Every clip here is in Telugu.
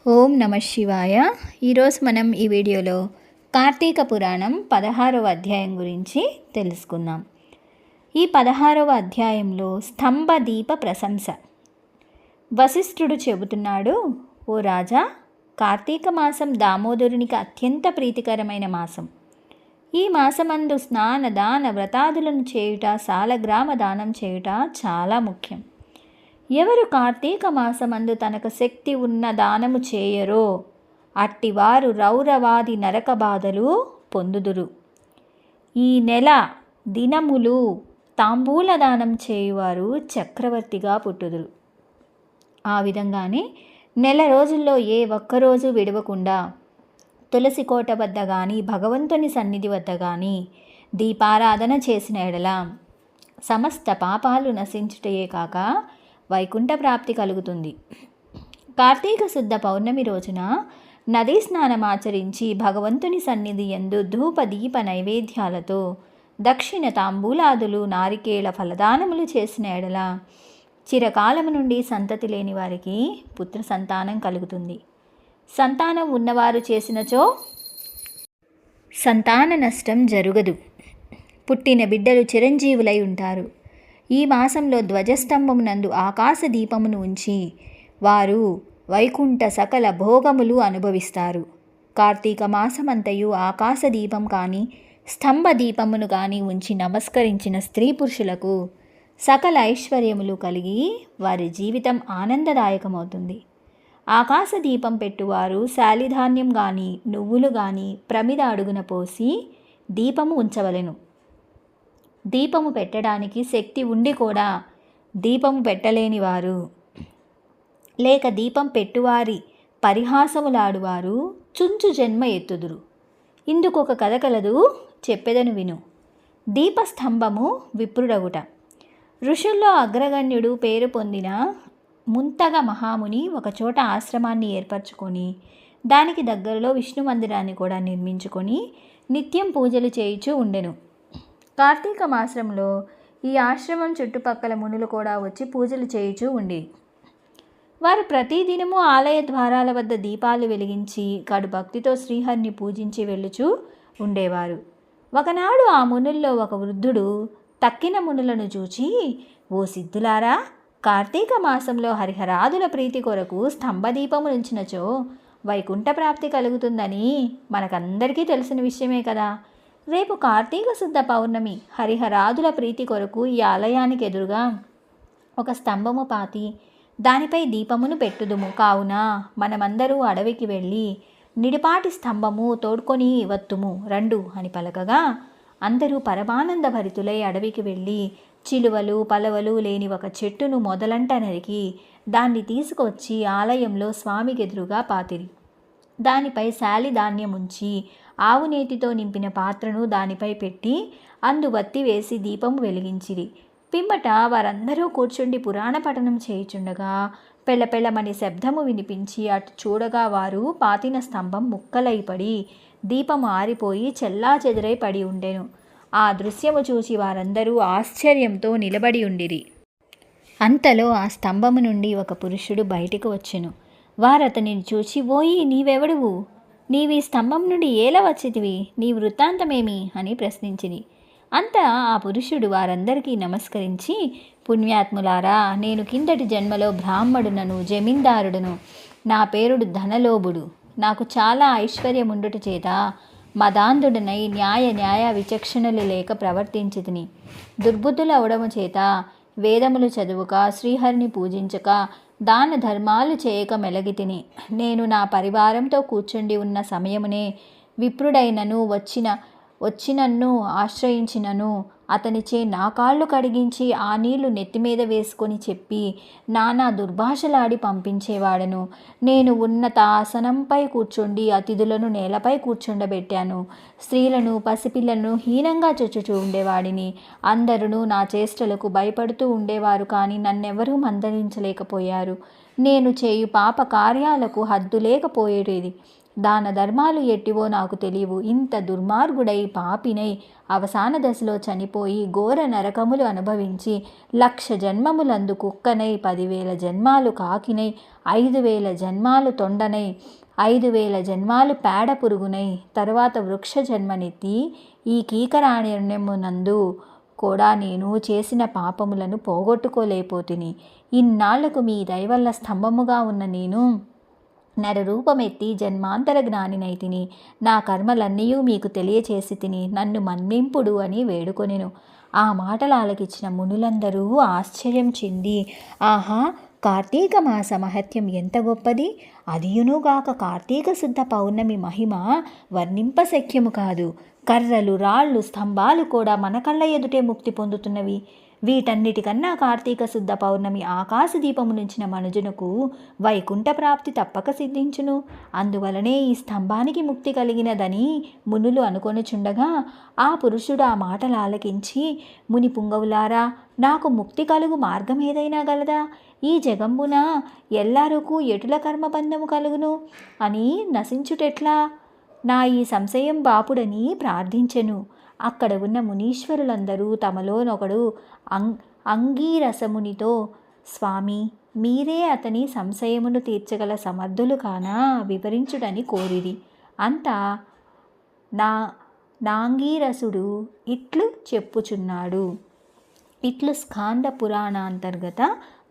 ఓం నమ శివాయ. ఈరోజు మనం ఈ వీడియోలో కార్తీక పురాణం 16వ అధ్యాయం గురించి తెలుసుకుందాం. ఈ 16వ అధ్యాయంలో స్తంభ దీప ప్రశంస. వశిష్ఠుడు చెబుతున్నాడు, ఓ రాజా, కార్తీక మాసం దామోదరునికి అత్యంత ప్రీతికరమైన మాసం. ఈ మాసమందు స్నాన దాన వ్రతాదులను చేయుట, సాలగ్రామ దానం చేయుట చాలా ముఖ్యం. ఎవరు కార్తీక మాసమందు తనకు శక్తి ఉన్న దానము చేయరో అట్టివారు రౌరవాది నరక బాధలు పొందుదురు. ఈ నెల దినములు తాంబూల దానం చేయువారు చక్రవర్తిగా పుట్టుదురు. ఆ విధంగానే నెల రోజుల్లో ఏ ఒక్కరోజు విడవకుండా తులసి కోట వద్ద కానీ భగవంతుని సన్నిధి వద్ద కానీ దీపారాధన చేసిన ఎడల సమస్త పాపాలు నశించుటయే కాక వైకుంఠ ప్రాప్తి కలుగుతుంది. కార్తీక శుద్ధ పౌర్ణమి రోజున నదీ స్నానం ఆచరించి భగవంతుని సన్నిధి యందు ధూప దీప నైవేద్యాలతో దక్షిణ తాంబూలాదులు నారికేళ ఫలదానములు చేసిన ఎడల చిరకాలము నుండి సంతతి లేని వారికి పుత్ర సంతానం కలుగుతుంది. సంతానం ఉన్నవారు చేసినచో సంతాన నష్టం జరుగదు. పుట్టిన బిడ్డలు చిరంజీవులై ఉంటారు. ఈ మాసంలో ధ్వజస్తంభమునందు ఆకాశ దీపమును ఉంచి వారు వైకుంఠ సకల భోగములు అనుభవిస్తారు. కార్తీక మాసమంతయు ఆకాశ దీపం కానీ స్తంభ దీపమును కానీ ఉంచి నమస్కరించిన స్త్రీ పురుషులకు సకల ఐశ్వర్యములు కలిగి వారి జీవితం ఆనందదాయకమవుతుంది. ఆకాశ దీపం పెట్టువారు శాలిధాన్యం కానీ నువ్వులు కానీ ప్రమిద అడుగున పోసి దీపము ఉంచవలెను. దీపము పెట్టడానికి శక్తి ఉండి కూడా దీపము పెట్టలేని వారు లేక దీపం పెట్టువారి పరిహాసములాడువారు చుంచు జన్మ ఎత్తుదురు. ఇందుకొక కథ కలదు, చెప్పెదను విను. దీపస్తంభము విప్రుడగుట. ఋషుల్లో అగ్రగణ్యుడు పేరు పొందిన ముంతగ మహాముని ఒకచోట ఆశ్రమాన్ని ఏర్పరచుకొని దానికి దగ్గరలో విష్ణు మందిరాన్ని కూడా నిర్మించుకొని నిత్యం పూజలు చేయుచూ ఉండెను. కార్తీక మాసంలో ఈ ఆశ్రమం చుట్టుపక్కల మునులు కూడా వచ్చి పూజలు చేయుచూ ఉండి వారు ప్రతిదినము ఆలయ ద్వారాల వద్ద దీపాలు వెలిగించి కడు భక్తితో శ్రీహరిని పూజించి వెళ్ళుచూ ఉండేవారు. ఒకనాడు ఆ మునుల్లో ఒక వృద్ధుడు తక్కిన మునులను చూచి, ఓ సిద్ధులారా, కార్తీక మాసంలో హరిహరాదుల ప్రీతి కొరకు స్తంభదీపము ఉంచినచో వైకుంఠ ప్రాప్తి కలుగుతుందని మనకందరికీ తెలిసిన విషయమే కదా. రేపు కార్తీక శుద్ధ పౌర్ణమి, హరిహరాదుల ప్రీతి కొరకు ఈ ఆలయానికి ఎదురుగా ఒక స్తంభము పాతి దానిపై దీపమును పెట్టుదుము. కావున మనమందరూ అడవికి వెళ్ళి నిడిపాటి స్తంభము తోడ్కొని వత్తుము రండు అని పలకగా అందరూ పరమానంద భరితులై అడవికి వెళ్ళి చిలువలు పలవలు లేని ఒక చెట్టును మొదలంట నరికి దాన్ని తీసుకొచ్చి ఆలయంలో స్వామికి ఎదురుగా పాతిరి. దానిపై శాలి ధాన్యం ఉంచి ఆవు నేతితో నింపిన పాత్రను దానిపై పెట్టి అందు వత్తి వేసి దీపము వెలిగించిరి. పిమ్మట వారందరూ కూర్చుండి పురాణ పఠనం చేయుచుండగా పెళ్ళపెళ్ళమని శబ్దము వినిపించి అటు చూడగా వారు పాతిన స్తంభం ముక్కలైపడి దీపము ఆరిపోయి చెల్లా చెదురై పడి ఉండెను. ఆ దృశ్యము చూసి వారందరూ ఆశ్చర్యంతో నిలబడి ఉండిరి. అంతలో ఆ స్తంభము నుండి ఒక పురుషుడు బయటికి వచ్చెను. వారతనిని చూచి, ఓయి, నీవెవడువు? నీవి స్తంభం నుండి ఏల వచ్చితివి? నీ వృత్తాంతమేమి అని ప్రశ్నించింది. అంతా ఆ పురుషుడు వారందరికీ నమస్కరించి, పుణ్యాత్ములారా, నేను కిందటి జన్మలో బ్రాహ్మడునను జమీందారుడును. నా పేరుడు ధనలోభుడు. నాకు చాలా ఐశ్వర్యముండుట చేత మదాంధుడనై న్యాయ విచక్షణలు లేక ప్రవర్తించితిని. దుర్బుద్ధులు అవడము చేత వేదములు చదువుక శ్రీహరిని పూజించక దాన ధర్మాలు చేయక మెలగితిని. నేను నా పరివారంతో కూర్చుండి ఉన్న సమయమునే విప్రుడైనను వచ్చినన్ను ఆశ్రయించినను అతనిచే నా కాళ్ళు కడిగించి ఆ నీళ్లు నెత్తిమీద వేసుకొని చెప్పి నానా దుర్భాషలాడి పంపించేవాడను. నేను ఉన్నత ఆసనంపై కూర్చుండి అతిథులను నేలపై కూర్చుండబెట్టాను. స్త్రీలను పసిపిల్లలను హీనంగా చొచ్చుచూ ఉండేవాడిని. అందరూ నా చేష్టలకు భయపడుతూ ఉండేవారు, కానీ నన్నెవరూ మందలించలేకపోయారు. నేను చేయు పాప కార్యాలకు హద్దు లేకపోయేది. దాన ధర్మాలు ఎట్టివో నాకు తెలియవు. ఇంత దుర్మార్గుడై పాపినై అవసాన దశలో చనిపోయి ఘోర నరకములు అనుభవించి 1,00,000 జన్మములందు కుక్కనై 10,000 జన్మాలు కాకినై 5,000 జన్మాలు తొండనై 5,000 జన్మాలు పేడ పురుగునై తరువాత వృక్ష జన్మనెత్తి ఈ కీకరాణ్యమునందు కూడా నేను చేసిన పాపములను పోగొట్టుకోలేకపోతిని. ఇన్నాళ్లకు మీ దయవల్ల స్తంభముగా ఉన్న నేను నరరూపమెత్తి జన్మాంతర జ్ఞానినైతిని. నా కర్మలన్నయూ మీకు తెలియచేసి తిని నన్ను మన్నింపుడు అని వేడుకొనెను. ఆ మాటలు ఆలకించిన మునులందరూ ఆశ్చర్యం చెంది, ఆహా, కార్తీక మాస మహత్యం ఎంత గొప్పది! అదియునుగాక కార్తీక శుద్ధ పౌర్ణమి మహిమ వర్ణింపశక్యము కాదు. కర్రలు, రాళ్ళు, స్తంభాలు కూడా మన కళ్ళ ఎదుటే ముక్తి పొందుతున్నవి. వీటన్నిటికన్నా కార్తీక శుద్ధ పౌర్ణమి ఆకాశ దీపము నుంచిన మనుజునకు వైకుంఠ ప్రాప్తి తప్పక సిద్ధించును. అందువలనే ఈ స్తంభానికి ముక్తి కలిగినదని మునులు అనుకొనుచుండగా ఆ పురుషుడు ఆ మాటలు ఆలకించి, ముని పుంగవులారా, నాకు ముక్తి కలుగు మార్గం ఏదైనా గలదా? ఈ జగంబున ఎల్లారకు ఎటుల కర్మబంధము కలుగును అని నశించుటెట్లా? నా ఈ సంశయం బాపుడని ప్రార్థించెను. అక్కడ ఉన్న మునీశ్వరులందరూ తమలోనొకడు అంగీరసమునితో, స్వామి, మీరే అతని సంశయమును తీర్చగల సమర్థులు కానా, వివరించుడని కోరిరి. అంతా నాంగీరసుడు ఇట్లు చెప్పుచున్నాడు. ఇట్లు స్కాంద పురాణాంతర్గత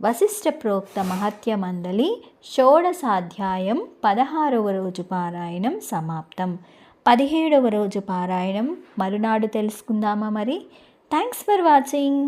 వశిష్ఠ ప్రోక్త మహత్యమందలి షోడశాధ్యాయం 16వ రోజు పారాయణం సమాప్తం. 17వ రోజు పారాయణం మరునాడు తెలుసుకుందామా మరి? Thanks for watching.